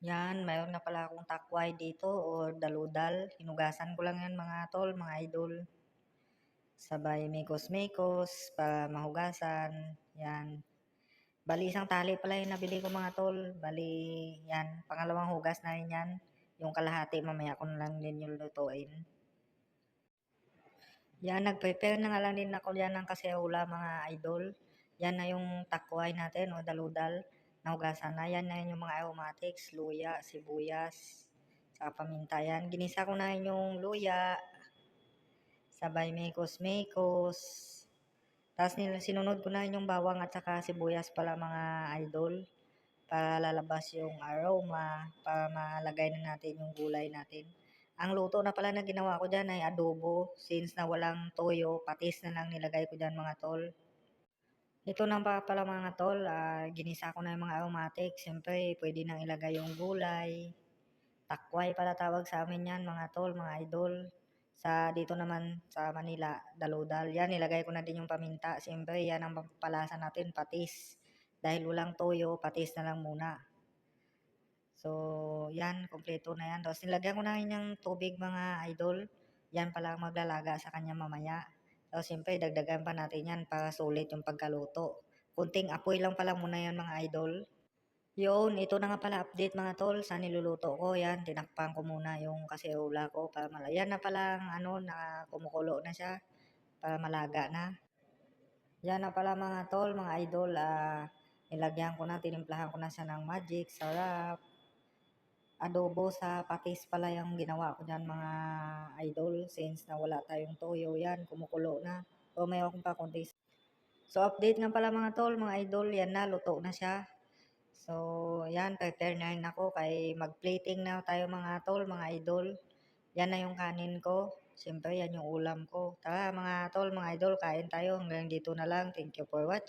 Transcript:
Yan, mayroon na pala akong takway dito o daludal. Hinugasan ko lang yan mga tol, mga idol. Sabay mekos-mekos para mahugasan. Yan. Bali isang tali pala yung nabili ko mga tol. Bali yan, pangalawang hugas na rin yan. Yung kalahati mamaya ko na lang din yung lutuin. Yan, nag-prepare na nga lang din ako yan ng kaserola mga idol. Yan na yung takway natin o daludal. Nahugasan na. Yan na yung mga aromatics, luya, sibuyas, saka paminta. Yan, ginisa ko na yung luya. Sabay mekos-mekos. Tapos sinunod ko na yung bawang at saka sibuyas pala mga idol. Para lalabas yung aroma, para malagay na natin yung gulay natin. Ang luto na pala na ginawa ko dyan ay adobo. Since na walang toyo, patis na lang nilagay ko dyan mga tol. Ito na pa pala mga tol, ginisa ko na yung mga aromatics. Siyempre, pwede nang ilagay yung gulay. Takway pala tawag sa amin yan mga tol, mga idol. Sa dito naman sa Manila, daludal. Yan, nilagay ko na din yung paminta. Siyempre, yan ang pampalasa natin, patis. Dahil walang toyo, patis na lang muna. So, yan, kompleto na yan. Tapos nilagyan ko na rin ng tubig mga idol. Yan pala ang maglalaga sa kanya mamaya. Tapos siyempre, dagdagan pa natin yan para sulit yung pagkaluto. Kunting apoy lang pala muna yan mga idol. Yun, ito na nga pala update mga tol sa niluluto ko. Yan, tinakpan ko muna yung kaserola ko para malaga. Yan na palang ano, na kumukulo na siya para malaga na. Yan na pala mga tol, mga idol. Nilagyan ko na, tinimplahan ko na siya ng magic, sarap. Adobo sa patis pala yung ginawa ko dyan mga idol. Since na wala tayong toyo, yan, kumukulo na. So, may akong pa konti. So, update nga pala mga tol, mga idol. Yan na, luto na siya. So, yan, prepare na rin ako kay mag-plating na tayo mga tol, mga idol. Yan na yung kanin ko. Siyempre, yan yung ulam ko. Tara mga tol, mga idol, kain tayo. Hanggang dito na lang. Thank you for watching.